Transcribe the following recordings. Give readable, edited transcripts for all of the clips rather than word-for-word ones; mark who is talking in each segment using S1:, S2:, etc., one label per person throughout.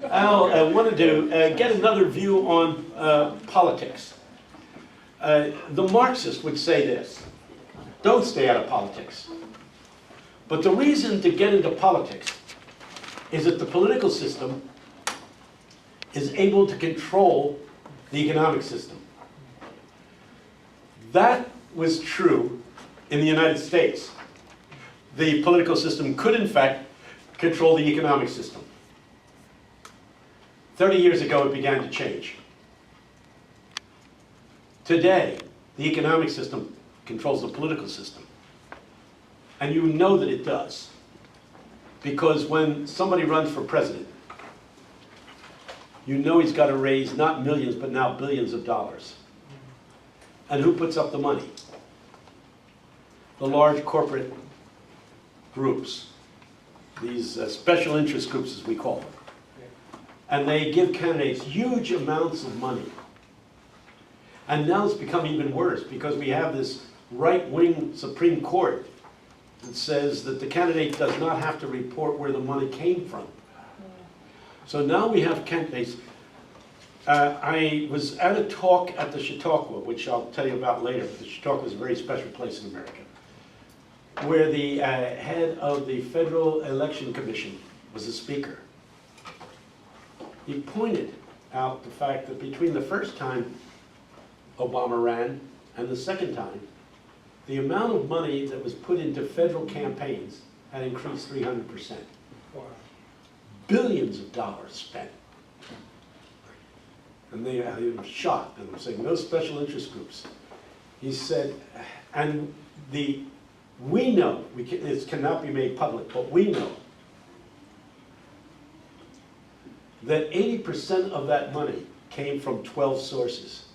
S1: I wanted to get another view on politics. The Marxist would say this: don't stay out of politics. But the reason to get into politics is that the political system is able to control the economic system. That was true in the United States. The political system could, in fact, control the economic system. 30 years ago, it began to change. Today, the economic system controls the political system. And you know that it does. Because when somebody runs for president, you know he's got to raise not millions, but now billions of dollars. And who puts up the money? The large corporate groups, these special interest groups, as we call them. And they give candidates huge amounts of money. And now it's become even worse because we have this right-wing Supreme Court that says that the candidate does not have to report where the money came from. So now we have candidates. I was at a talk at the Chautauqua, which I'll tell you about later. The Chautauqua is a very special place in America, where the head of the Federal Election Commission was a speaker. He pointed out the fact that between the first time Obama ran and the second time, the amount of money that was put into federal campaigns had increased 300%. Wow. Billions of dollars spent. And they were shocked and were saying, no special interest groups. He said, and we know, this cannot be made public, but we know that 80% of that money came from 12 sources.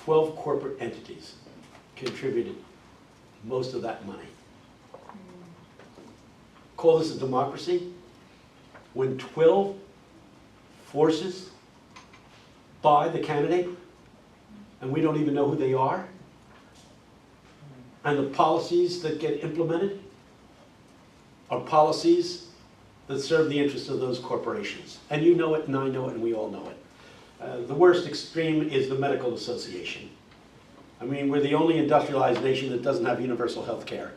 S1: 12 corporate entities contributed most of that money. Call this a democracy? When 12 forces buy the candidate and we don't even know who they are, and the policies that get implemented are policies that serve the interests of those corporations. And you know it, and I know it, and we all know it. The worst extreme is the medical association. I mean, we're the only industrialized nation that doesn't have universal health care.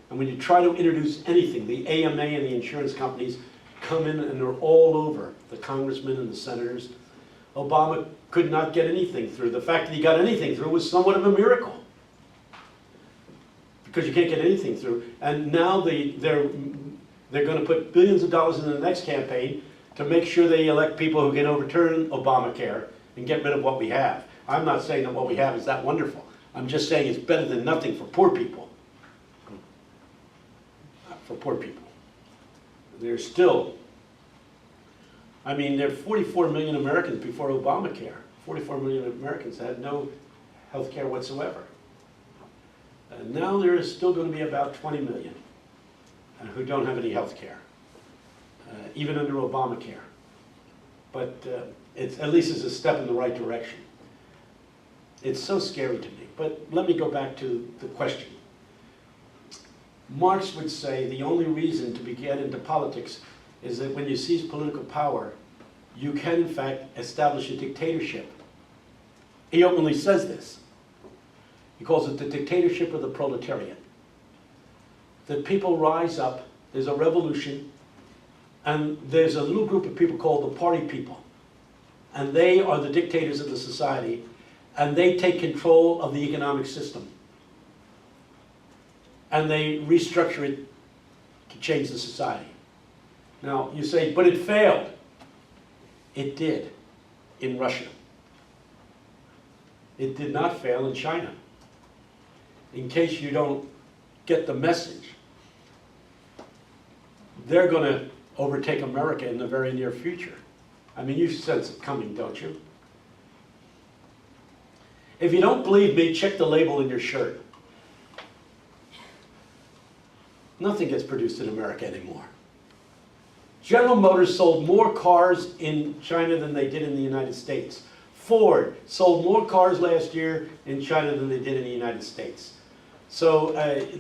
S1: And when you try to introduce anything, the AMA and the insurance companies come in and they're all over the congressmen and the senators. Obama could not get anything through. The fact that he got anything through was somewhat of a miracle, because you can't get anything through. And now they're going to put billions of dollars into the next campaign to make sure they elect people who can overturn Obamacare and get rid of what we have. I'm not saying that what we have is that wonderful. I'm just saying it's better than nothing for poor people. For poor people. There's still, I mean, there are 44 million Americans before Obamacare. 44 million Americans had no health care whatsoever. Now there is still going to be about 20 million who don't have any health care, even under Obamacare. But it's, at least it's a step in the right direction. It's so scary to me. But let me go back to the question. Marx would say the only reason to get into politics is that when you seize political power, you can in fact establish a dictatorship. He openly says this. He calls it the dictatorship of the proletariat. That people rise up, there's a revolution, and there's a little group of people called the party people. And they are the dictators of the society, and they take control of the economic system. And they restructure it to change the society. Now, you say, but it failed. It did in Russia. It did not fail in China. In case you don't get the message, they're going to overtake America in the very near future. I mean, you sense it coming, don't you? If you don't believe me, check the label in your shirt. Nothing gets produced in America anymore. General Motors sold more cars in China than they did in the United States. Ford sold more cars last year in China than they did in the United States. So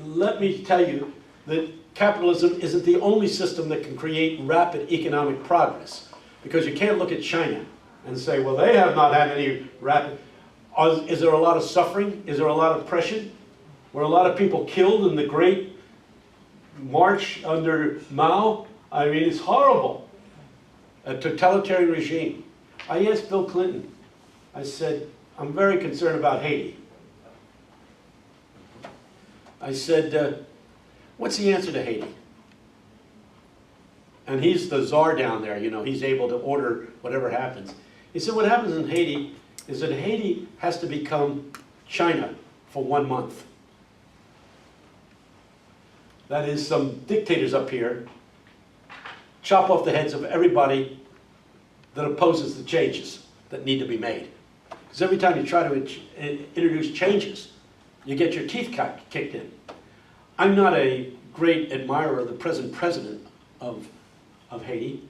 S1: let me tell you that capitalism isn't the only system that can create rapid economic progress. Because you can't look at China and say, well, they have not had any rapid... Is there a lot of suffering? Is there a lot of oppression? Were a lot of people killed in the Great March under Mao? I mean, it's horrible. A totalitarian regime. I asked Bill Clinton, I said, I'm very concerned about Haiti. I said, what's the answer to Haiti? And he's the czar down there, you know, he's able to order whatever happens. He said, what happens in Haiti is that Haiti has to become China for 1 month. That is, some dictators up here chop off the heads of everybody that opposes the changes that need to be made. Because every time you try to introduce changes, you get your teeth kicked in. I'm not a great admirer of the present president of Haiti,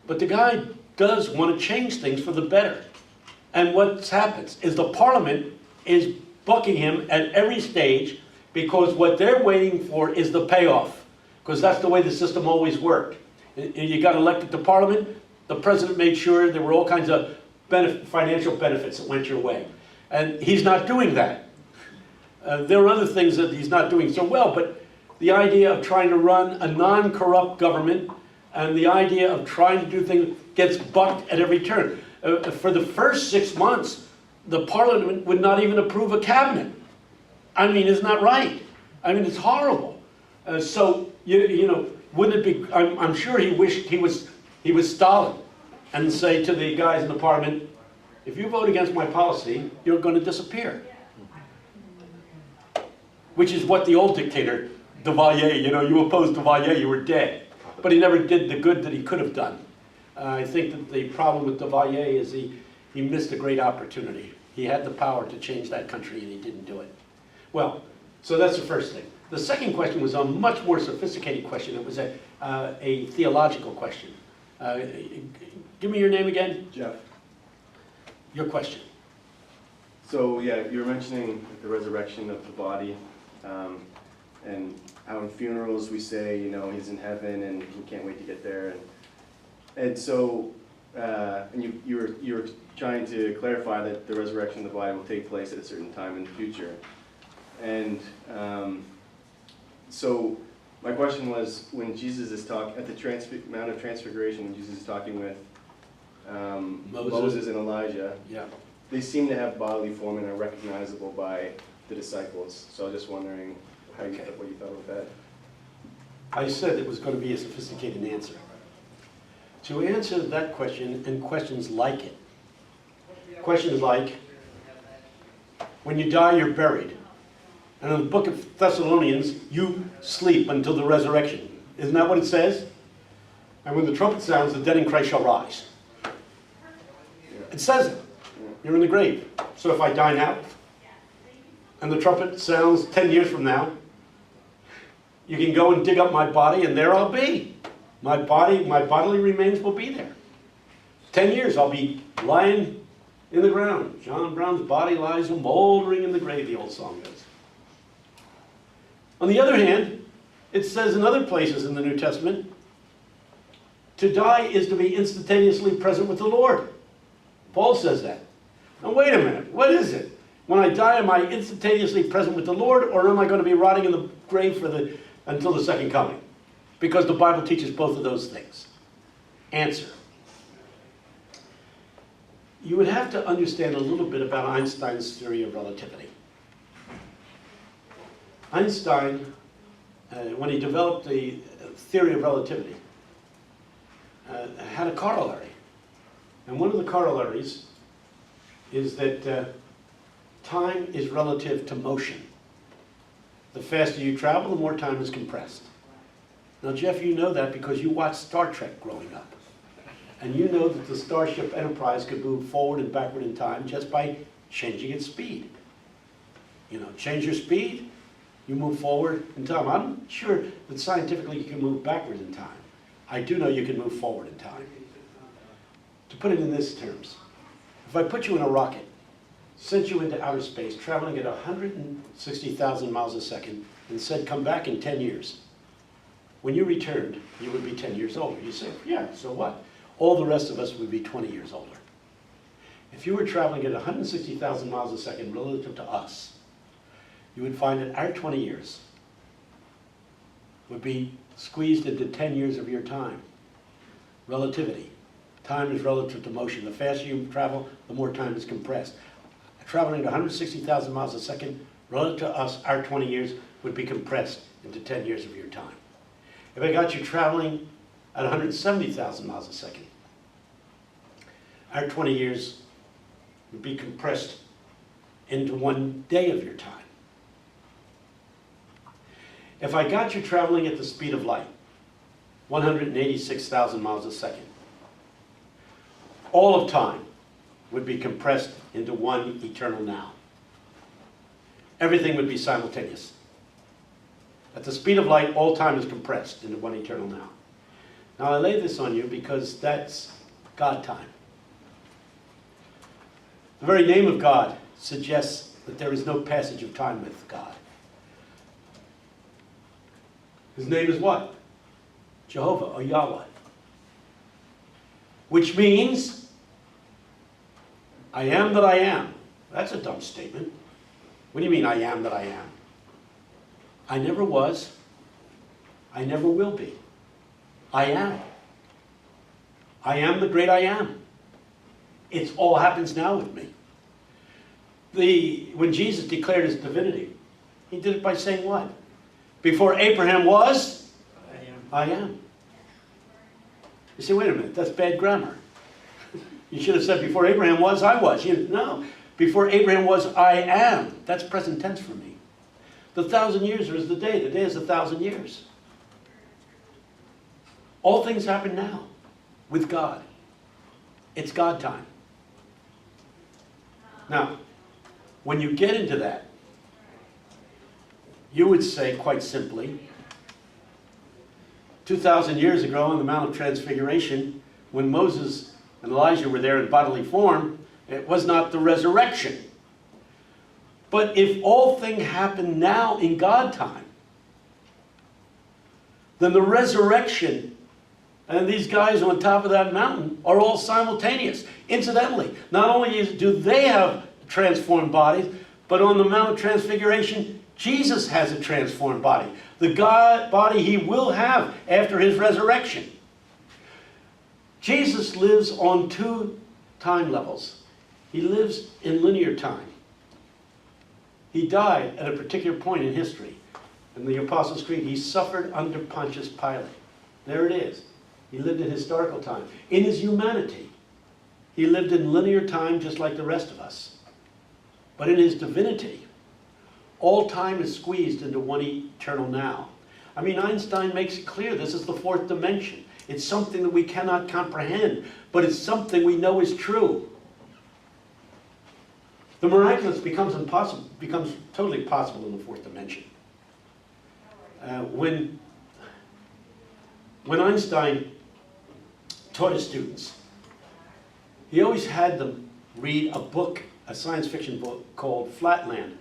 S1: but the guy does want to change things for the better. And what happens is the parliament is bucking him at every stage because what they're waiting for is the payoff. Because that's the way the system always worked. You got elected to parliament, the president made sure there were all kinds of financial benefits that went your way. And he's not doing that. There are other things that he's not doing so well, but the idea of trying to run a non-corrupt government and the idea of trying to do things gets bucked at every turn. For the first 6 months, the parliament would not even approve a cabinet. I mean, isn't that right? I mean, it's horrible. So, you know, wouldn't it be, I'm sure he wished he was Stalin and say to the guys in the parliament, if you vote against my policy, you're going to disappear. Which is what the old dictator, Duvalier, you know, you opposed Duvalier, you were dead. But he never did the good that he could have done. I think that the problem with Duvalier is he missed a great opportunity. He had the power to change that country and he didn't do it. Well, so that's the first thing. The second question was a much more sophisticated question. It was a theological question. Give me your name again.
S2: Jeff.
S1: Your question.
S2: So yeah, you were mentioning the resurrection of the body, and how in funerals we say, you know, he's in heaven and we can't wait to get there, and so and you were trying to clarify that the resurrection of the body will take place at a certain time in the future, and so my question was, when Jesus is talking at the Mount of Transfiguration, when Jesus is talking with Moses and Elijah,
S1: yeah,
S2: they seem to have bodily form and are recognizable by the disciples. So I was just wondering what you thought about that.
S1: I said it was going to be a sophisticated answer. To answer that question and questions like it, questions like, when you die, you're buried. And in the book of Thessalonians, you sleep until the resurrection. Isn't that what it says? And when the trumpet sounds, the dead in Christ shall rise. It says it. You're in the grave. So if I die now, and the trumpet sounds 10 years from now, you can go and dig up my body, and there I'll be. My bodily remains will be there. 10 years, I'll be lying in the ground. John Brown's body lies moldering in the grave, the old song goes. On the other hand, it says in other places in the New Testament, to die is to be instantaneously present with the Lord. Paul says that. Now wait a minute, what is it? When I die, am I instantaneously present with the Lord, or am I going to be rotting in the grave until the second coming? Because the Bible teaches both of those things. Answer. You would have to understand a little bit about Einstein's theory of relativity. Einstein, when he developed the theory of relativity, had a corollary. And one of the corollaries is that time is relative to motion. The faster you travel, the more time is compressed. Now, Jeff, you know that because you watched Star Trek growing up. And you know that the Starship Enterprise could move forward and backward in time just by changing its speed. You know, change your speed, you move forward in time. I'm not sure that scientifically you can move backward in time. I do know you can move forward in time. To put it in this terms, if I put you in a rocket, sent you into outer space, traveling at 160,000 miles a second, and said, come back in 10 years, When you returned, you would be 10 years older. You say, yeah, so what? All the rest of us would be 20 years older. If you were traveling at 160,000 miles a second relative to us, you would find that our 20 years would be squeezed into 10 years of your time. Relativity. Time is relative to motion. The faster you travel, the more time is compressed. Traveling at 160,000 miles a second, relative to us, our 20 years would be compressed into 10 years of your time. If I got you traveling at 170,000 miles a second, our 20 years would be compressed into 1 day of your time. If I got you traveling at the speed of light, 186,000 miles a second, all of time would be compressed into one eternal now. Everything would be simultaneous. At the speed of light, all time is compressed into one eternal now. Now I lay this on you because that's God time. The very name of God suggests that there is no passage of time with God. His name is what? Jehovah or Yahweh. Which means, I am that I am. That's a dumb statement. What do you mean, I am that I am? I never was. I never will be. I am. I am the great I am. It all happens now with me. When Jesus declared his divinity, he did it by saying what? Before Abraham was, I am. You say, wait a minute, that's bad grammar. You should have said, before Abraham was, I was. No, before Abraham was, I am. That's present tense for me. The 1,000 years is the day. The day is 1,000 years. All things happen now with God. It's God time. Now, when you get into that, you would say quite simply, 2,000 years ago on the Mount of Transfiguration, when Moses and Elijah were there in bodily form, it was not the resurrection. But if all things happen now in God time, then the resurrection and these guys on top of that mountain are all simultaneous. Incidentally, not only do they have transformed bodies, but on the Mount of Transfiguration, Jesus has a transformed body. The God body he will have after his resurrection. Jesus lives on two time levels. He lives in linear time. He died at a particular point in history. In the Apostles' Creed, he suffered under Pontius Pilate. There it is. He lived in historical time. In his humanity, he lived in linear time just like the rest of us. But in his divinity, all time is squeezed into one eternal now. I mean, Einstein makes it clear this is the fourth dimension. It's something that we cannot comprehend, but it's something we know is true. The miraculous becomes totally possible in the fourth dimension. When Einstein taught his students, he always had them read a book, a science fiction book called Flatland,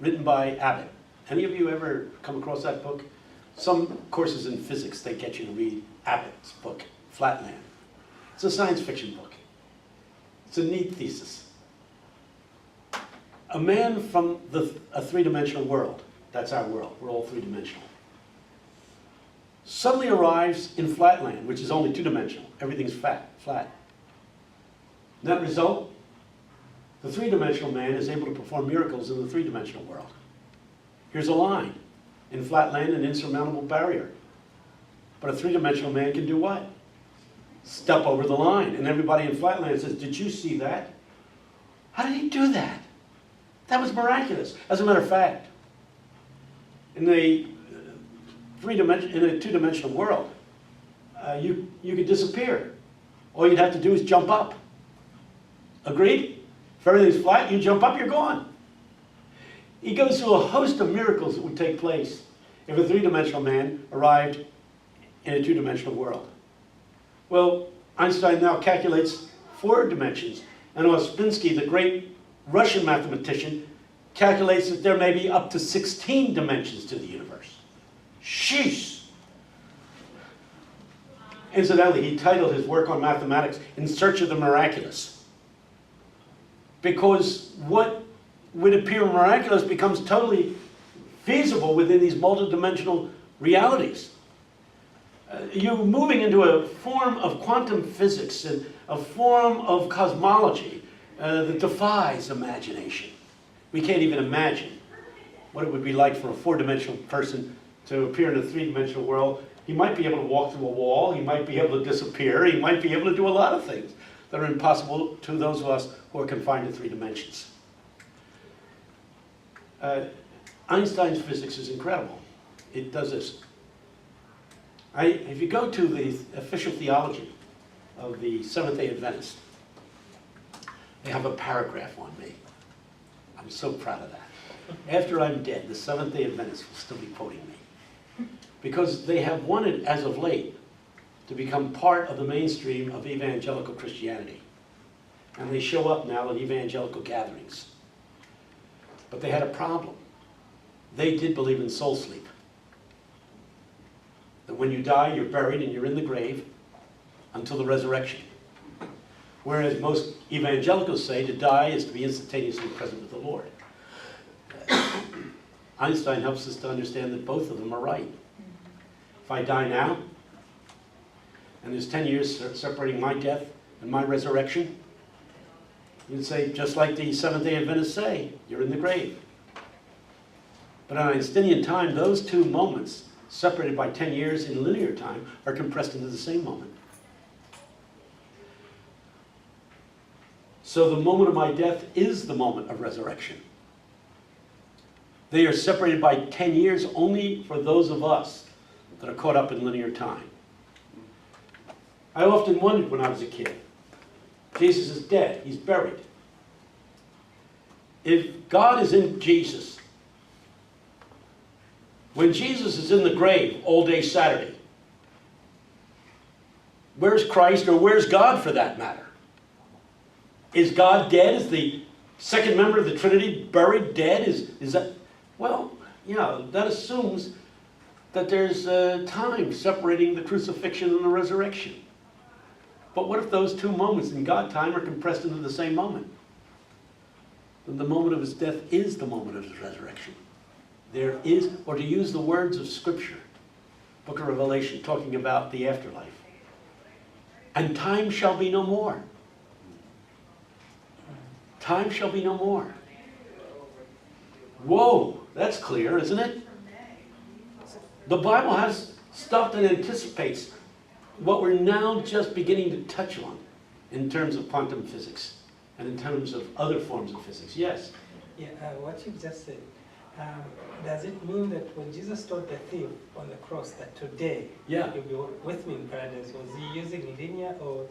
S1: written by Abbott. Any of you ever come across that book? Some courses in physics, they get you to read Abbott's book, Flatland. It's a science fiction book. It's a neat thesis. A man from a three-dimensional world, that's our world, we're all three-dimensional, suddenly arrives in Flatland, which is only two-dimensional. Everything's flat. Net result, the three-dimensional man is able to perform miracles in the three-dimensional world. Here's a line. In Flatland, an insurmountable barrier. But a three-dimensional man can do what? Step over the line. And everybody in Flatland says, did you see that? How did he do that? That was miraculous. As a matter of fact, in a two-dimensional world, you could disappear. All you'd have to do is jump up. Agreed? If everything's flat, you jump up, you're gone. He goes through a host of miracles that would take place if a three-dimensional man arrived in a two-dimensional world. Well, Einstein now calculates 4 dimensions, and Ospensky, the great Russian mathematician, calculates that there may be up to 16 dimensions to the universe. Sheesh! Incidentally, he titled his work on mathematics In Search of the Miraculous. Because what would appear miraculous becomes totally feasible within these multidimensional realities. You're moving into a form of quantum physics and a form of cosmology that defies imagination. We can't even imagine what it would be like for a four-dimensional person to appear in a three-dimensional world. He might be able to walk through a wall, he might be able to disappear, he might be able to do a lot of things that are impossible to those of us who are confined to three dimensions. Einstein's physics is incredible. It does this. If you go to the official theology of the Seventh-day Adventist, they have a paragraph on me. I'm so proud of that. After I'm dead, the Seventh-day Adventists will still be quoting me. Because they have wanted, as of late, to become part of the mainstream of evangelical Christianity. And they show up now at evangelical gatherings. But they had a problem. They did believe in soul sleep. That when you die, you're buried and you're in the grave until the resurrection. Whereas most evangelicals say to die is to be instantaneously present with the Lord. Einstein helps us to understand that both of them are right. If I die now, and there's 10 years separating my death and my resurrection, you'd say, just like the Seventh-day Adventists say, you're in the grave. But on Einsteinian time, those two moments, separated by 10 years in linear time, are compressed into the same moment. So the moment of my death is the moment of resurrection. They are separated by 10 years only for those of us that are caught up in linear time. I often wondered when I was a kid, Jesus is dead, he's buried. If God is in Jesus, when Jesus is in the grave all day Saturday, where's Christ, or where's God for that matter? Is God dead? Is the second member of the Trinity buried, dead? Is that? Well, yeah, that assumes that there's time separating the crucifixion and the resurrection. But what if those two moments in God time are compressed into the same moment? Then the moment of his death is the moment of his resurrection. There is, or to use the words of Scripture, Book of Revelation, talking about the afterlife. And time shall be no more. Time shall be no more. Whoa, that's clear, isn't it? The Bible has stuff that anticipates what we're now just beginning to touch on in terms of quantum physics and in terms of other forms of physics. Yes?
S3: Yeah, what you just said, does it mean that when Jesus told the thief on the cross that today
S1: Yeah.
S3: you'll be with me in paradise, was he using linear or?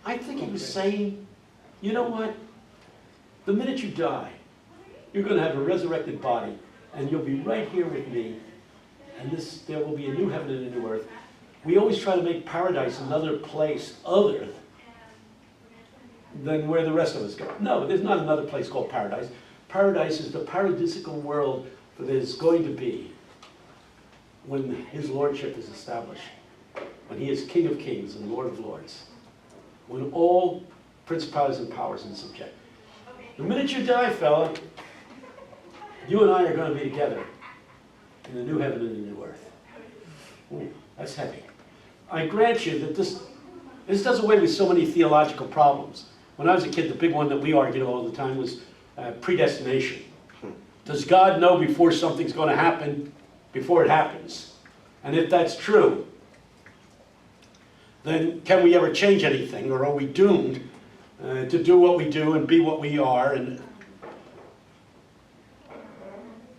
S1: I think he was saying, you know what? The minute you die, you're going to have a resurrected body, and you'll be right here with me, and there will be a new heaven and a new earth. We always try to make paradise another place other than where the rest of us go. No, there's not another place called paradise. Paradise is the paradisical world that is going to be when his lordship is established, when he is King of Kings and Lord of Lords, when all principalities and powers are subject. The minute you die, fella, you and I are going to be together in the new heaven and the new earth. Ooh, that's heavy. I grant you that this does away with so many theological problems. When I was a kid, the big one that we argued all the time was predestination. Does God know before something's going to happen, before it happens? And if that's true, then can we ever change anything, or are we doomed to do what we do and be what we are? And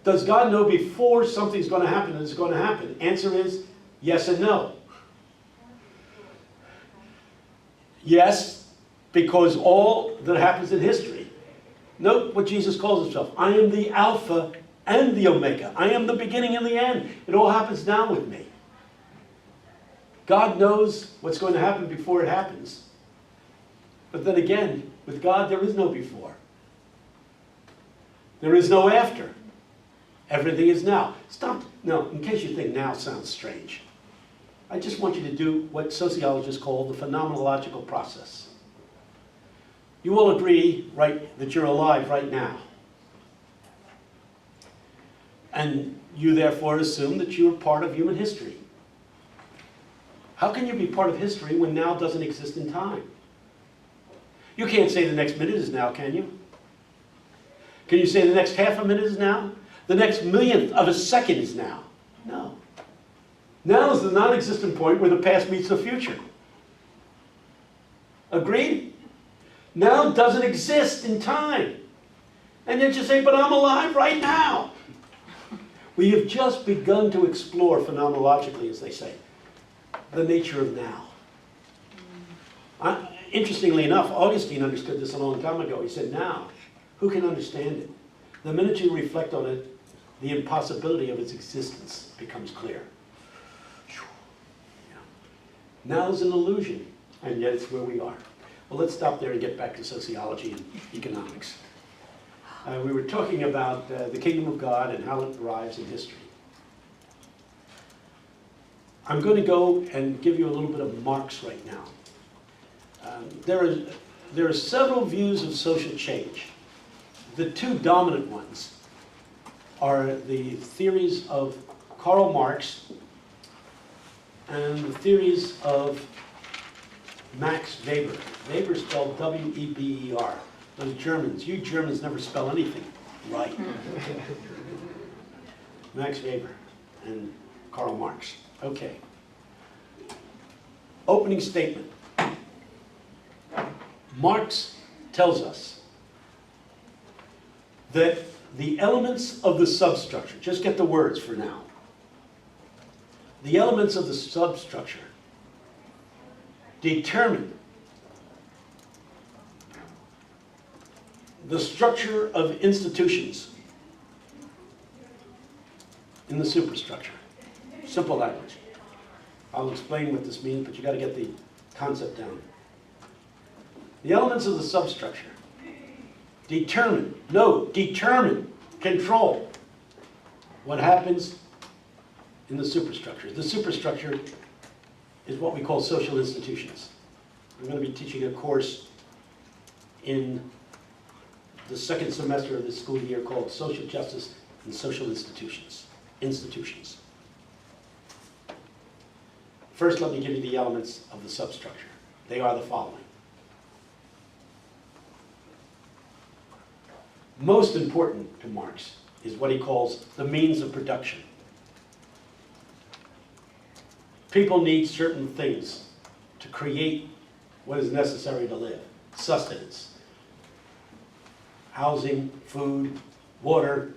S1: does God know before something's going to happen and it's going to happen? Answer is yes and no. Yes, because all that happens in history. Note what Jesus calls himself. I am the Alpha and the Omega. I am the beginning and the end. It all happens now with me. God knows what's going to happen before it happens. But then again, with God, there is no before. There is no after. Everything is now. Stop. No, in case you think now sounds strange. I just want you to do what sociologists call the phenomenological process. You all agree, right, that you're alive right now. And you therefore assume that you are part of human history. How can you be part of history when now doesn't exist in time? You can't say the next minute is now, can you? Can you say the next half a minute is now? The next millionth of a second is now? No. Now is the non-existent point where the past meets the future. Agreed? Now doesn't exist in time. And yet you say, but I'm alive right now. We have just begun to explore phenomenologically, as they say, the nature of now. Interestingly enough, Augustine understood this a long time ago. He said, now, who can understand it? The minute you reflect on it, the impossibility of its existence becomes clear. Now is an illusion, and yet it's where we are. Well, let's stop there and get back to sociology and economics. We were talking about the kingdom of God and how it arrives in history. I'm going to go and give you a little bit of Marx right now. There are several views of social change. The two dominant ones are the theories of Karl Marx and the theories of Max Weber. Weber spelled W-E-B-E-R. Those Germans, you Germans never spell anything right. Max Weber and Karl Marx. Okay. Opening statement. Marx tells us that the elements of the substructure, just get the words for now. The elements of the substructure determine the structure of institutions in the superstructure. Simple language. I'll explain what this means, but you got to get the concept down. The elements of the substructure determine, control what happens in the superstructure. The superstructure is what we call social institutions. I'm going to be teaching a course in the second semester of this school year called Social Justice and Social Institutions. First, let me give you the elements of the substructure. They are the following. Most important to Marx is what he calls the means of production. People need certain things to create what is necessary to live. Sustenance, housing, food, water.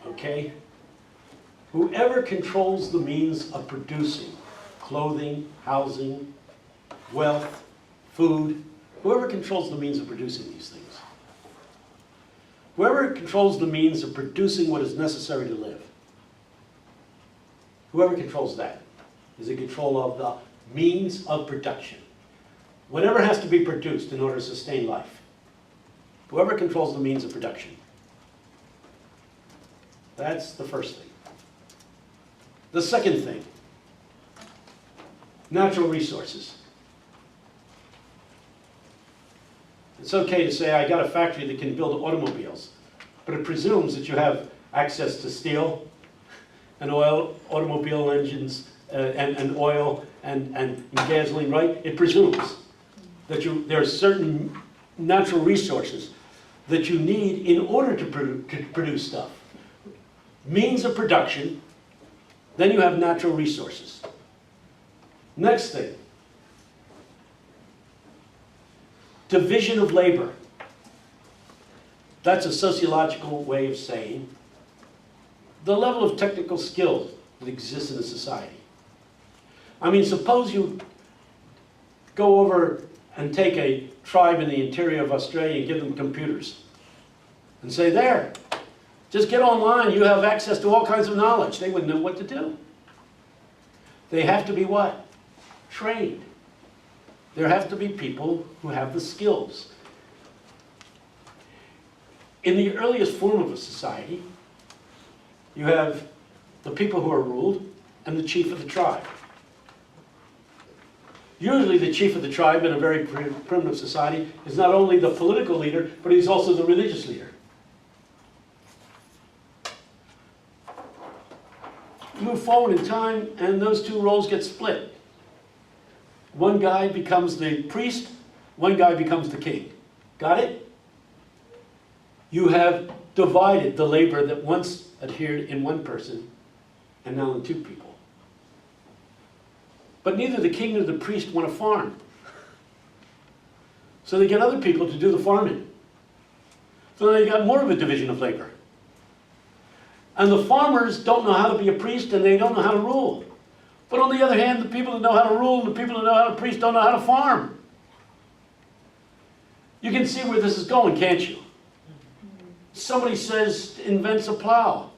S1: Okay? Whoever controls the means of producing clothing, housing, wealth, food, whoever controls the means of producing these things, whoever controls the means of producing what is necessary to live, whoever controls that is in control of the means of production. Whatever has to be produced in order to sustain life. Whoever controls the means of production. That's the first thing. The second thing, natural resources. It's okay to say, I got a factory that can build automobiles, but it presumes that you have access to steel and oil, automobile engines, and oil and gasoline, right? It presumes that there are certain natural resources that you need in order to produce stuff. Means of production, then you have natural resources. Next thing, division of labor. That's a sociological way of saying the level of technical skill that exists in a society. I mean, suppose you go over and take a tribe in the interior of Australia and give them computers and say, there, just get online, you have access to all kinds of knowledge. They wouldn't know what to do. They have to be what? Trained. There have to be people who have the skills. In the earliest form of a society, you have the people who are ruled, and the chief of the tribe. Usually the chief of the tribe in a very primitive society is not only the political leader, but he's also the religious leader. Move forward in time, and those two roles get split. One guy becomes the priest, one guy becomes the king. Got it? You have divided the labor that once adhered in one person, and now in two people. But neither the king nor the priest want to farm. So they get other people to do the farming. So they got more of a division of labor. And the farmers don't know how to be a priest, and they don't know how to rule. But on the other hand, the people that know how to rule and the people that know how to priest don't know how to farm. You can see where this is going, can't you? Somebody says, invents a plow.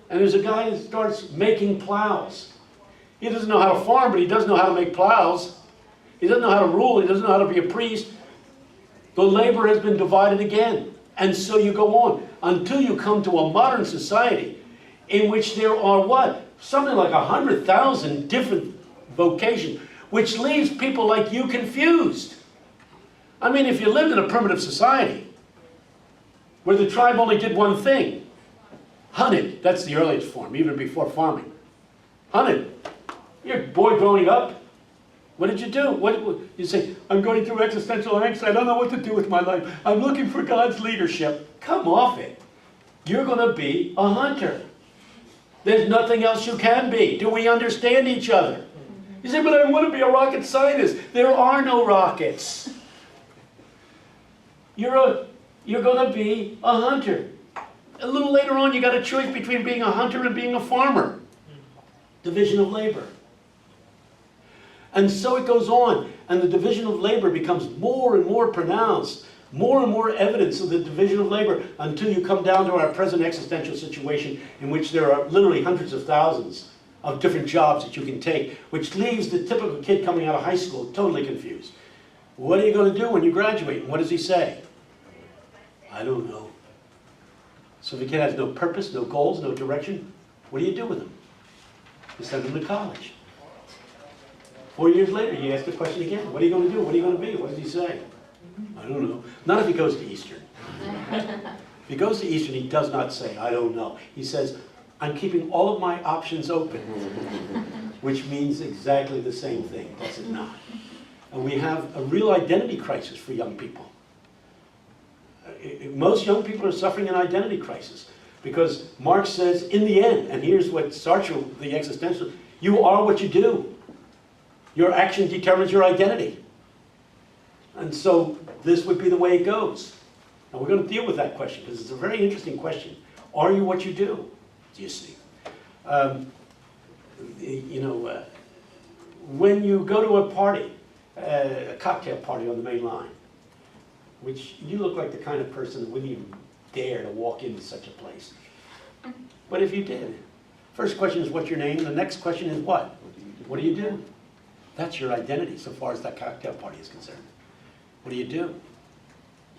S1: And there's a guy that starts making plows. He doesn't know how to farm, but he does know how to make plows. He doesn't know how to rule. He doesn't know how to be a priest. The labor has been divided again. And so you go on until you come to a modern society in which there are what? Something like 100,000 different vocations, which leaves people like you confused. I mean, if you lived in a primitive society where the tribe only did one thing, hunted, that's the earliest form, even before farming. Hunted. You're a boy growing up. What did you do? You say, I'm going through existential angst. I don't know what to do with my life. I'm looking for God's leadership. Come off it. You're going to be a hunter. There's nothing else you can be. Do we understand each other? You say, but I want to be a rocket scientist. There are no rockets. You're going to be a hunter. A little later on, you got a choice between being a hunter and being a farmer. Division of labor. And so it goes on, and the division of labor becomes more and more pronounced, more and more evidence of the division of labor, until you come down to our present existential situation in which there are literally hundreds of thousands of different jobs that you can take, which leaves the typical kid coming out of high school totally confused. What are you going to do when you graduate? And what does he say? I don't know. So if a kid has no purpose, no goals, no direction, what do you do with him? You send him to college. 4 years later, you ask the question again. What are you going to do? What are you going to be? What does he say? I don't know. Not if he goes to Eastern. If he goes to Eastern, he does not say, I don't know. He says, I'm keeping all of my options open, which means exactly the same thing, does it not? And we have a real identity crisis for young people. Most young people are suffering an identity crisis because Marx says, in the end, and here's what Sartre, the existential, you are what you do. Your action determines your identity. And so this would be the way it goes. And we're going to deal with that question because it's a very interesting question. Are you what you do? Do you see? When you go to a party, a cocktail party on the main line, which you look like the kind of person that wouldn't even dare to walk into such a place. But if you did, first question is what's your name? The next question is what? What do you do? That's your identity so far as that cocktail party is concerned. What do? You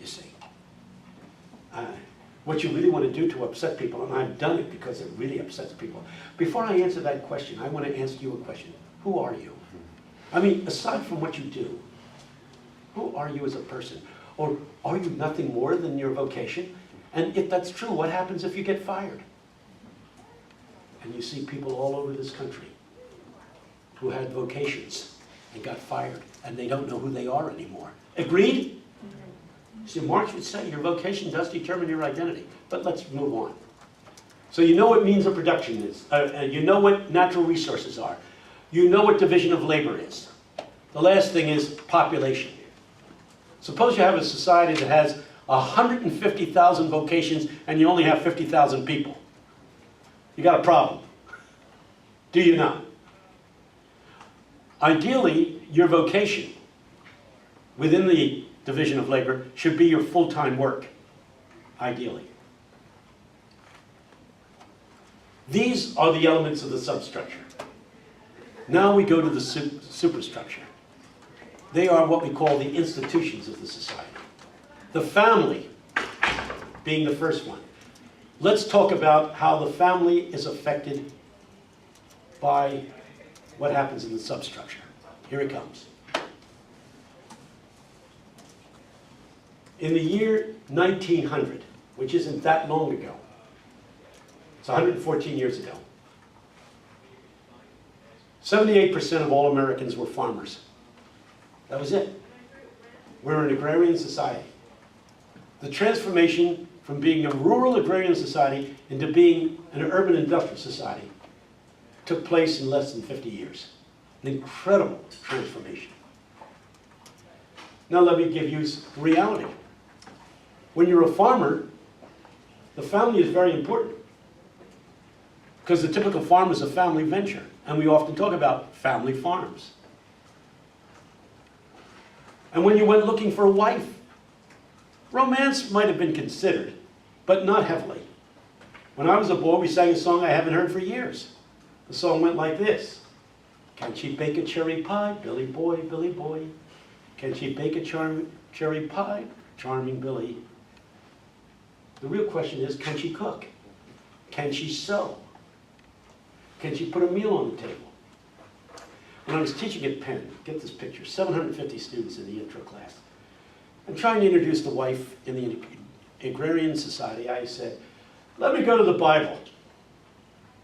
S1: see. What you really want to do to upset people, and I've done it because it really upsets people. Before I answer that question, I want to ask you a question. Who are you? I mean, aside from what you do, who are you as a person? Or are you nothing more than your vocation? And if that's true, what happens if you get fired? And you see people all over this country who had vocations and got fired, and they don't know who they are anymore. Agreed? See, Marx would say your vocation does determine your identity. But let's move on. So you know what means of production is. You know what natural resources are. You know what division of labor is. The last thing is population. Suppose you have a society that has 150,000 vocations and you only have 50,000 people. You got a problem. Do you not? Ideally, your vocation within the division of labor should be your full-time work. Ideally. These are the elements of the substructure. Now we go to the superstructure. They are what we call the institutions of the society. The family being the first one. Let's talk about how the family is affected by what happens in the substructure. Here it comes. In the year 1900, which isn't that long ago, it's 114 years ago, 78% of all Americans were farmers. That was it. We're an agrarian society. The transformation from being a rural agrarian society into being an urban industrial society took place in less than 50 years. An incredible transformation. Now let me give you reality. When you're a farmer, the family is very important, because the typical farm is a family venture, and we often talk about family farms. And when you went looking for a wife, romance might have been considered, but not heavily. When I was a boy, we sang a song I haven't heard for years. The song went like this. Can she bake a cherry pie, Billy boy, Billy boy? Can she bake a cherry pie, charming Billy? The real question is, can she cook? Can she sew? Can she put a meal on the table? When I was teaching at Penn, get this picture, 750 students in the intro class. I'm trying to introduce the wife in the agrarian society. I said, let me go to the Bible.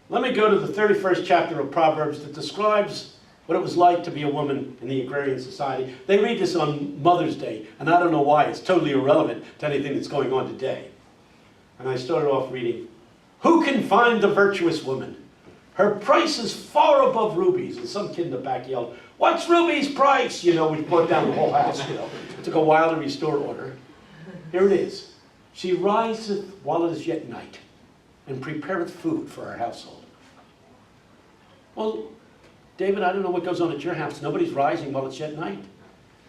S1: Let me go to the 31st chapter of Proverbs that describes what it was like to be a woman in the agrarian society. They read this on Mother's Day, and I don't know why. It's totally irrelevant to anything that's going on today. And I started off reading, who can find the virtuous woman? Her price is far above rubies. And some kid in the back yelled, what's Ruby's price? You know, we brought down the whole house, you know. It took a while to restore order. Here it is. She riseth while it is yet night, and prepareth food for her household. Well, David, I don't know what goes on at your house. Nobody's rising while it's yet night.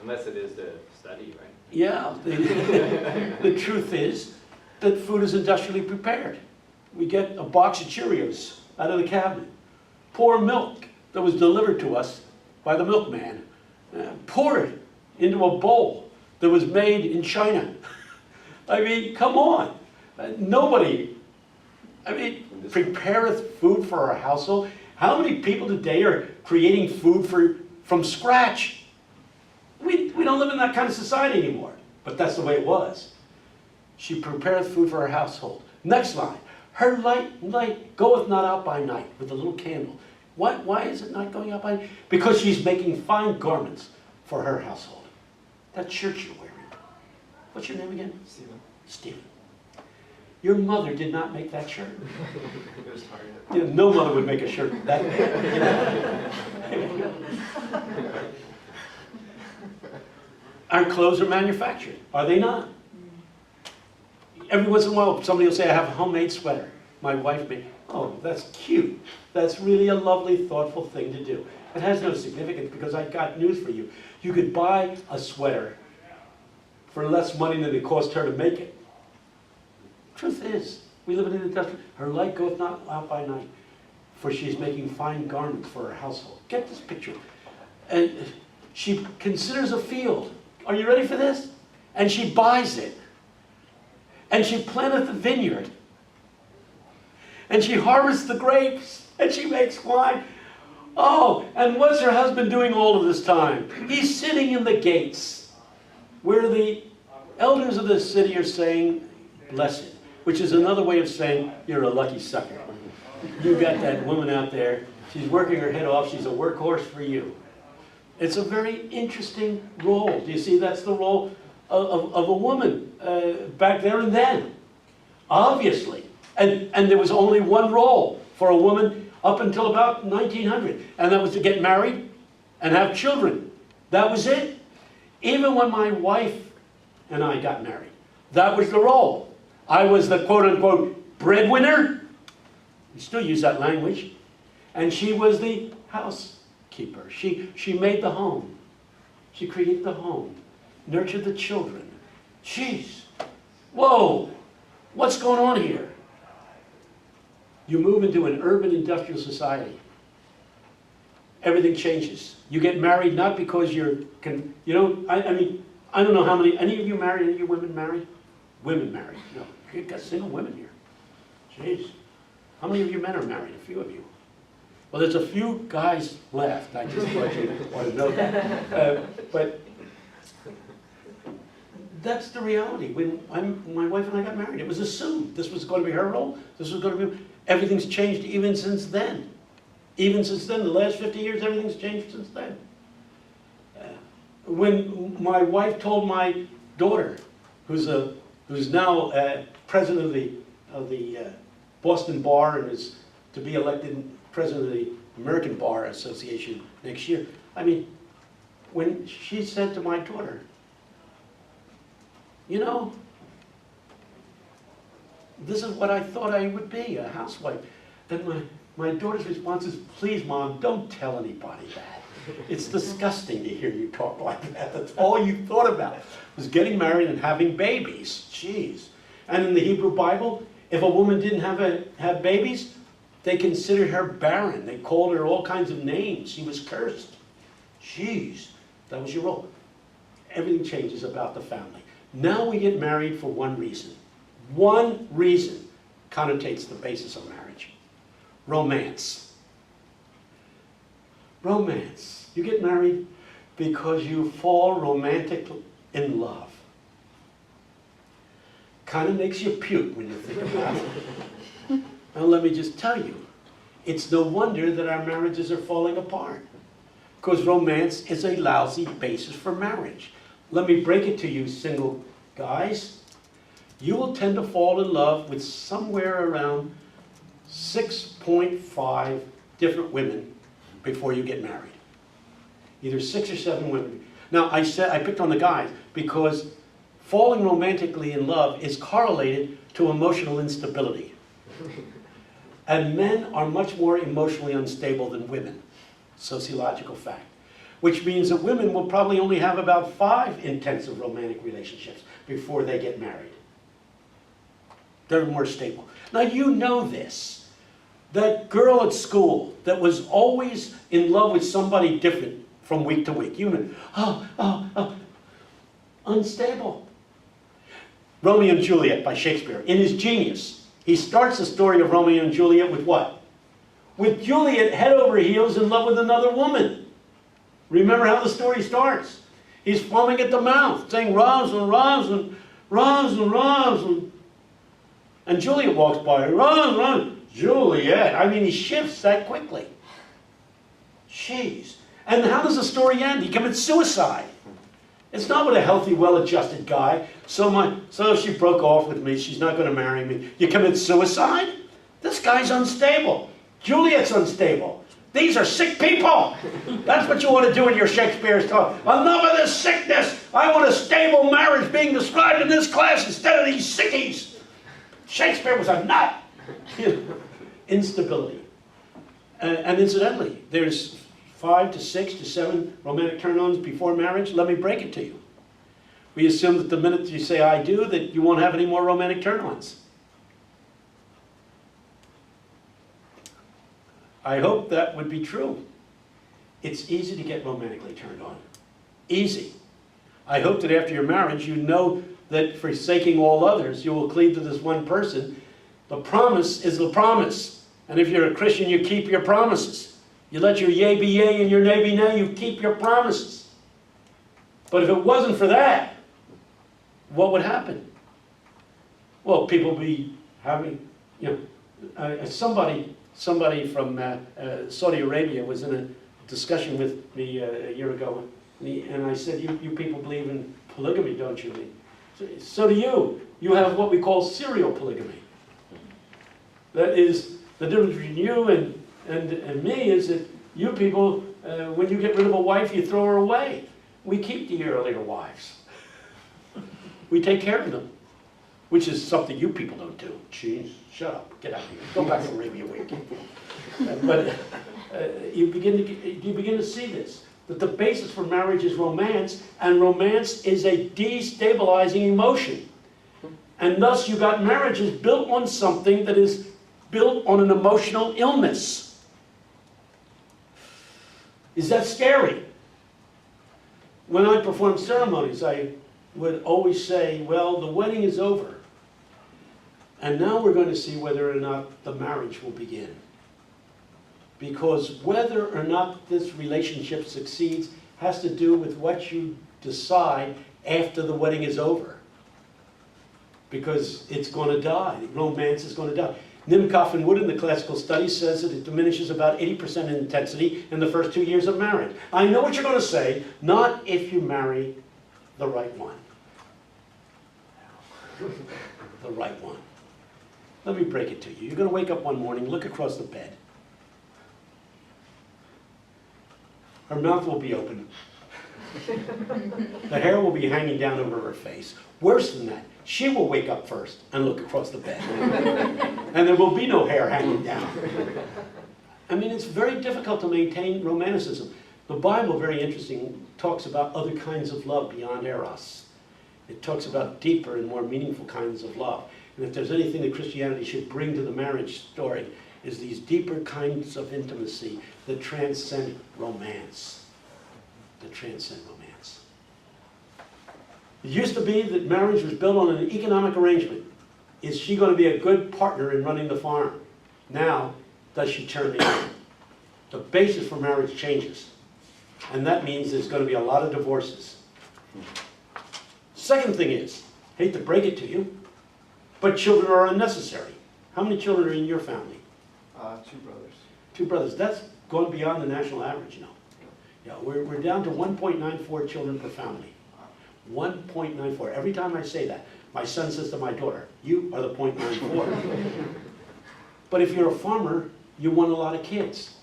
S4: Unless it is to study, right?
S1: Yeah. The truth is that food is industrially prepared. We get a box of Cheerios out of the cabinet. Pour milk that was delivered to us by the milkman. Pour it into a bowl that was made in China. I mean, come on. Nobody, prepareth food for our household. How many people today are creating food from scratch? We don't live in that kind of society anymore, but that's the way it was. She prepareth food for her household. Next line. Her light goeth not out by night with a little candle. Why is it not going out by night? Because she's making fine garments for her household. That shirt you're wearing. What's your name again?
S4: Stephen.
S1: Stephen. Your mother did not make that shirt.
S4: It was hard.
S1: You know, no mother would make a shirt that big. Our clothes are manufactured, are they not? Every once in a while, somebody will say, I have a homemade sweater. My wife made. Oh, that's cute. That's really a lovely, thoughtful thing to do. It has no significance because I got news for you. You could buy a sweater for less money than it cost her to make it. Truth is, we live in an industrial. Her light goeth not out by night, for she is making fine garments for her household. Get this picture. And she considers a field. Are you ready for this? And she buys it. And she planteth a vineyard. And she harvests the grapes. And she makes wine. Oh, and what's her husband doing all of this time? He's sitting in the gates where the elders of the city are saying, blessed, which is another way of saying, you're a lucky sucker. You got that woman out there. She's working her head off. She's a workhorse for you. It's a very interesting role. Do you see that's the role of a woman back there and then? Obviously. And there was only one role for a woman up until about 1900. And that was to get married and have children. That was it. Even when my wife and I got married, that was the role. I was the quote-unquote breadwinner. We still use that language. And she was the housekeeper. She made the home. She created the home. Nurtured the children. Jeez. Whoa. What's going on here? You move into an urban industrial society. Everything changes. You get married not because I don't know how many, any of you married, any of you women married? Women married. No, you've got single women here. Jeez. How many of you men are married? A few of you. Well, there's a few guys left, I just want you to know that. But that's the reality. When my wife and I got married, it was assumed this was going to be her role, this was going to be, everything's changed even since then. Even since then, the last 50 years, everything's changed since then. When my wife told my daughter, who's now president of the Boston Bar and is to be elected president of the American Bar Association next year, I mean, when she said to my daughter, you know, this is what I thought I would be, a housewife. And my daughter's response is, please, Mom, don't tell anybody that. It's disgusting to hear you talk like that. That's all you thought about, was getting married and having babies. Jeez. And in the Hebrew Bible, if a woman didn't have babies, they considered her barren. They called her all kinds of names. She was cursed. Jeez. That was your role. Everything changes about the family. Now we get married for one reason. One reason connotates the basis of marriage. Romance. Romance. You get married because you fall romantically in love. Kind of makes you puke when you think about it. Now let me just tell you, it's no wonder that our marriages are falling apart. Because romance is a lousy basis for marriage. Let me break it to you, single guys. You will tend to fall in love with somewhere around 6.5 different women before you get married. Either 6 or 7 women. Now, I picked on the guys because falling romantically in love is correlated to emotional instability. And men are much more emotionally unstable than women. Sociological fact. Which means that women will probably only have about 5 intensive romantic relationships before they get married. They're more stable. Now you know this. That girl at school that was always in love with somebody different from week to week. You know, unstable. Romeo and Juliet by Shakespeare. In his genius, he starts the story of Romeo and Juliet with what? With Juliet head over heels in love with another woman. Remember how the story starts. He's foaming at the mouth, saying, Rosalind, Rosalind, Rosalind, Rosalind. And Juliet walks by, Rosalind, Juliet. I mean, he shifts that quickly. Jeez. And how does the story end? He commits suicide. It's not with a healthy, well-adjusted guy. So she broke off with me. She's not going to marry me. You commit suicide? This guy's unstable. Juliet's unstable. These are sick people. That's what you want to do in your Shakespeare's talk. Enough of this sickness. I want a stable marriage being described in this class instead of these sickies. Shakespeare was a nut. Instability. And incidentally, there's 5 to 6 to 7 romantic turn-ons before marriage. Let me break it to you. We assume that the minute you say I do, that you won't have any more romantic turn-ons. I hope that would be true. It's easy to get romantically turned on. Easy. I hope that after your marriage you know that forsaking all others, you will cleave to this one person. The promise is the promise. And if you're a Christian, you keep your promises. You let your yea be yea and your nay be nay, you keep your promises. But if it wasn't for that, what would happen? Well, people would be having, somebody from Saudi Arabia was in a discussion with me a year ago, and I said, you people believe in polygamy, don't you? So do you. You have what we call serial polygamy. That is, the difference between you and me is that you people, when you get rid of a wife, you throw her away. We keep the earlier wives. We take care of them, which is something you people don't do. Jeez, shut up, get out of here. Go back to Arabia Week. But you begin to see this, that the basis for marriage is romance, and romance is a destabilizing emotion. And thus you got marriages built on something that is built on an emotional illness. Is that scary? When I perform ceremonies, I would always say, well, the wedding is over. And now we're going to see whether or not the marriage will begin. Because whether or not this relationship succeeds has to do with what you decide after the wedding is over. Because it's going to die. Romance is going to die. Nimcoff and Wood in the classical studies says that it diminishes about 80% in intensity in the first 2 years of marriage. I know what you're going to say, not if you marry the right one. The right one. Let me break it to you. You're going to wake up one morning, look across the bed. Her mouth will be open. The hair will be hanging down over her face. Worse than that, she will wake up first and look across the bed. And there will be no hair hanging down. I mean, it's very difficult to maintain romanticism. The Bible, very interesting, talks about other kinds of love beyond eros. It talks about deeper and more meaningful kinds of love. And if there's anything that Christianity should bring to the marriage story, is these deeper kinds of intimacy that transcend romance. That transcend romance. It used to be that marriage was built on an economic arrangement. Is she going to be a good partner in running the farm? Now, does she turn me on? The basis for marriage changes. And that means there's going to be a lot of divorces. Second thing is, hate to break it to you, but children are unnecessary. How many children are in your family?
S2: 2 brothers.
S1: 2 brothers. That's gone beyond the national average, you know. Yeah, we're down to 1.94 children per family. 1.94. Every time I say that, my son says to my daughter, you are the 0.94. But if you're a farmer, you want a lot of kids.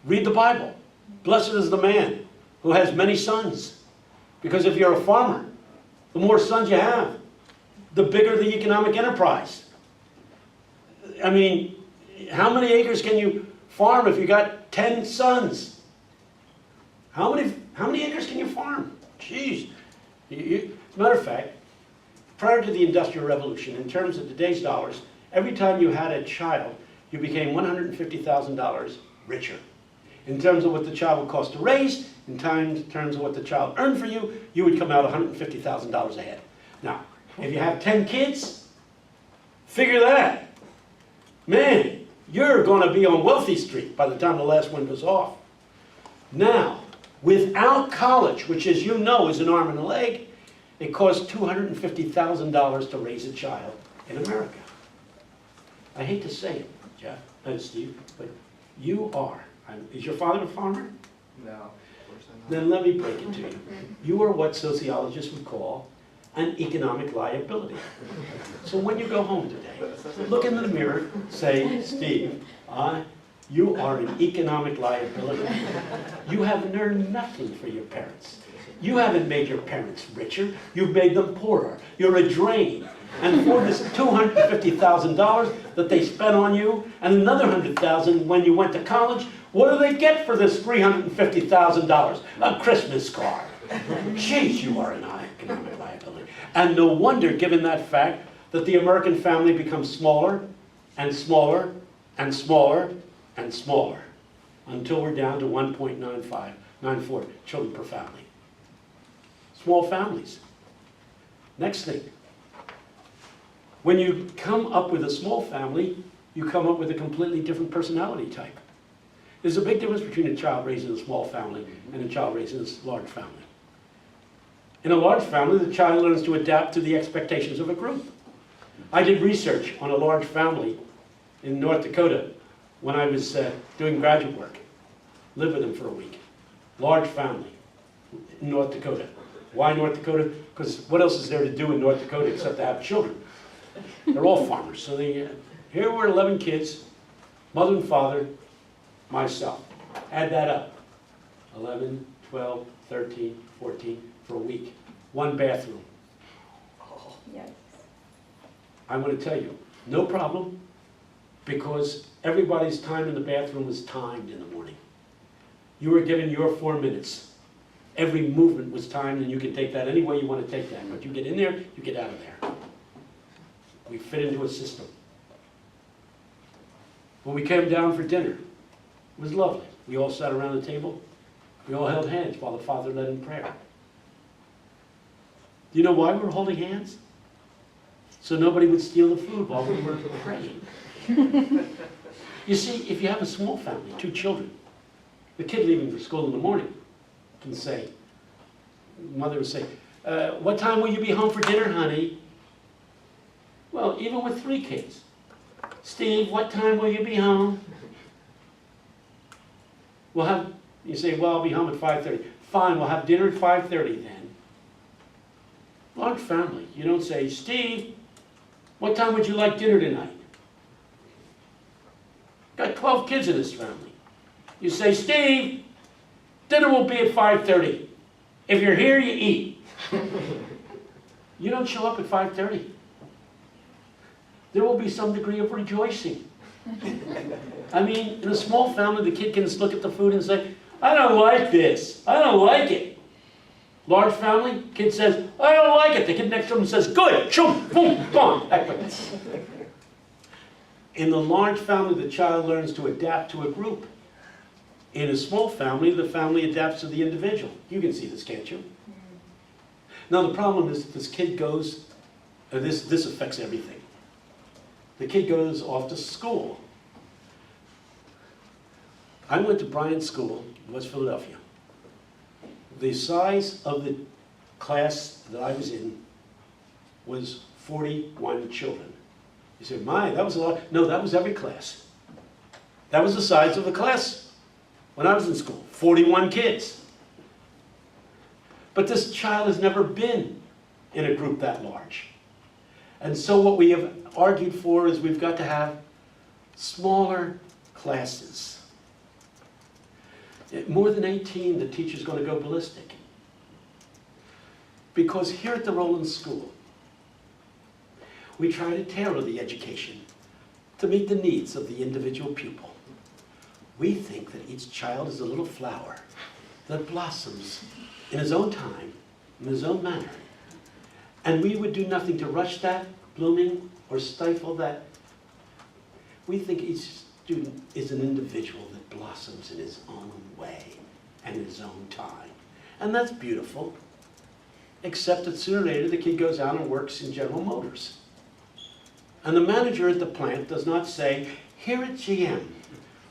S1: Read the Bible. Blessed is the man who has many sons. Because if you're a farmer, the more sons you have, the bigger the economic enterprise. I mean, how many acres can you farm if you got 10 sons? How many acres can you farm? Jeez. As a matter of fact, prior to the Industrial Revolution, in terms of today's dollars, every time you had a child, you became $150,000 richer. In terms of what the child would cost to raise, in terms of what the child earned for you, you would come out $150,000 ahead. Now, if you have 10 kids, figure that. Man, you're going to be on Wealthy Street by the time the last one goes off. Now, without college, which as you know is an arm and a leg, it costs $250,000 to raise a child in America. I hate to say it, Jeff, Steve, but you are. Is your father a farmer?
S2: No, of course not.
S1: Then let me break it to you. You are what sociologists would call an economic liability. So when you go home today, look into the mirror, say, Steve, you are an economic liability. You have earned nothing for your parents. You haven't made your parents richer. You've made them poorer. You're a drain. And for this $250,000 that they spent on you, and another $100,000 when you went to college, what do they get for this $350,000? A Christmas card. Jeez, you are an economic liability. And no wonder, given that fact, that the American family becomes smaller and smaller and smaller and smaller until we're down to 1.94 children per family. Small families. Next thing. When you come up with a small family, you come up with a completely different personality type. There's a big difference between a child raised in a small family and a child raised in a large family. In a large family, the child learns to adapt to the expectations of a group. I did research on a large family in North Dakota when I was doing graduate work. Lived with them for a week. Large family in North Dakota. Why North Dakota? Because what else is there to do in North Dakota except to have children? They're all farmers. So here were 11 kids, mother and father, myself. Add that up. 11, 12, 13, 14 for a week. 1 bathroom.
S5: Yes.
S1: I'm going to tell you, no problem, because everybody's time in the bathroom was timed in the morning. You were given your 4 minutes. Every movement was timed, and you can take that any way you want to take that. But you get in there, you get out of there. We fit into a system. When we came down for dinner, it was lovely. We all sat around the table. We all held hands while the father led in prayer. Do you know why we were holding hands? So nobody would steal the food while we were praying. You see, if you have a small family, 2 children, the kid leaving for school in the morning can say, mother would say, what time will you be home for dinner, honey? Well, even with 3 kids. Steve, what time will you be home? You say, well, I'll be home at 5:30. Fine, we'll have dinner at 5:30 then. Large family. You don't say, Steve, what time would you like dinner tonight? Got 12 kids in this family. You say, Steve, dinner will be at 5:30. If you're here, you eat. You don't show up at 5:30. There will be some degree of rejoicing. I mean, in a small family, the kid can just look at the food and say, I don't like this. I don't like it. Large family, kid says, I don't like it. The kid next to him says, good, shoom, boom, boom. In the large family, the child learns to adapt to a group. In a small family, the family adapts to the individual. You can see this, can't you? Now the problem is that this kid goes, this affects everything. The kid goes off to school. I went to Bryant School in West Philadelphia. The size of the class that I was in was 41 children. You say, my, that was a lot. No, that was every class. That was the size of the class when I was in school, 41 kids. But this child has never been in a group that large. And so what we have argued for is we've got to have smaller classes. At more than 18, the teacher's going to go ballistic. Because here at the Roland School, we try to tailor the education to meet the needs of the individual pupil. We think that each child is a little flower that blossoms in his own time, in his own manner. And we would do nothing to rush that blooming or stifle that. We think each student is an individual that blossoms in his own way and in his own time. And that's beautiful. Except that sooner or later the kid goes out and works in General Motors. And the manager at the plant does not say, here at GM,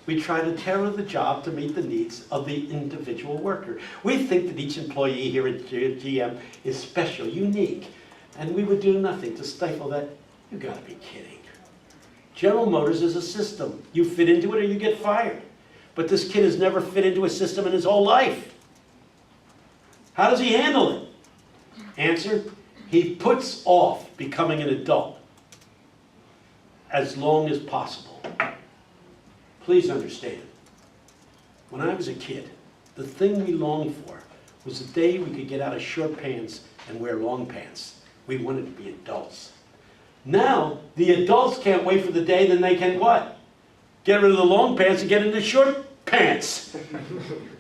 S1: we try to tailor the job to meet the needs of the individual worker. We think that each employee here at GM is special, unique, and we would do nothing to stifle that. You gotta be kidding. General Motors is a system. You fit into it or you get fired. But this kid has never fit into a system in his whole life. How does he handle it? Answer, he puts off becoming an adult as long as possible. Please understand, when I was a kid, the thing we longed for was the day we could get out of short pants and wear long pants. We wanted to be adults. Now, the adults can't wait for the day, then they can what? Get rid of the long pants and get into short pants.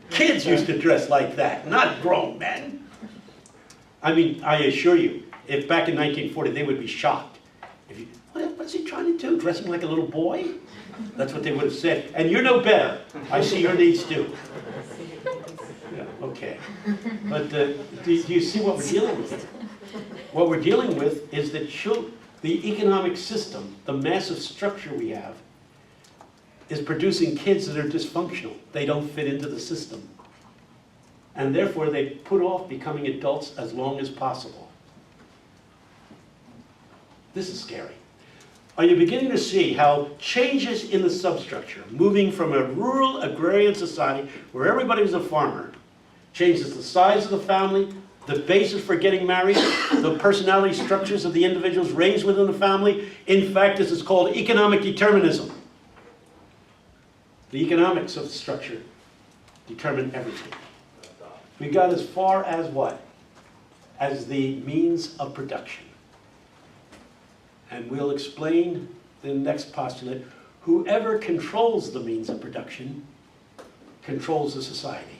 S1: Kids used to dress like that, not grown men. I mean, I assure you, if back in 1940, they would be shocked. If you, what's he trying to do, dressing like a little boy? That's what they would have said. And you're no better. I see your needs too. Yeah, okay. But do you see what we're dealing with? What we're dealing with is that the economic system, the massive structure we have, is producing kids that are dysfunctional. They don't fit into the system. And therefore, they put off becoming adults as long as possible. This is scary. Are you beginning to see how changes in the substructure, moving from a rural agrarian society where everybody was a farmer, changes the size of the family, the basis for getting married, the personality structures of the individuals raised within the family? In fact, this is called economic determinism. The economics of the structure determine everything. We got as far as what? As the means of production. And we'll explain the next postulate. Whoever controls the means of production controls the society.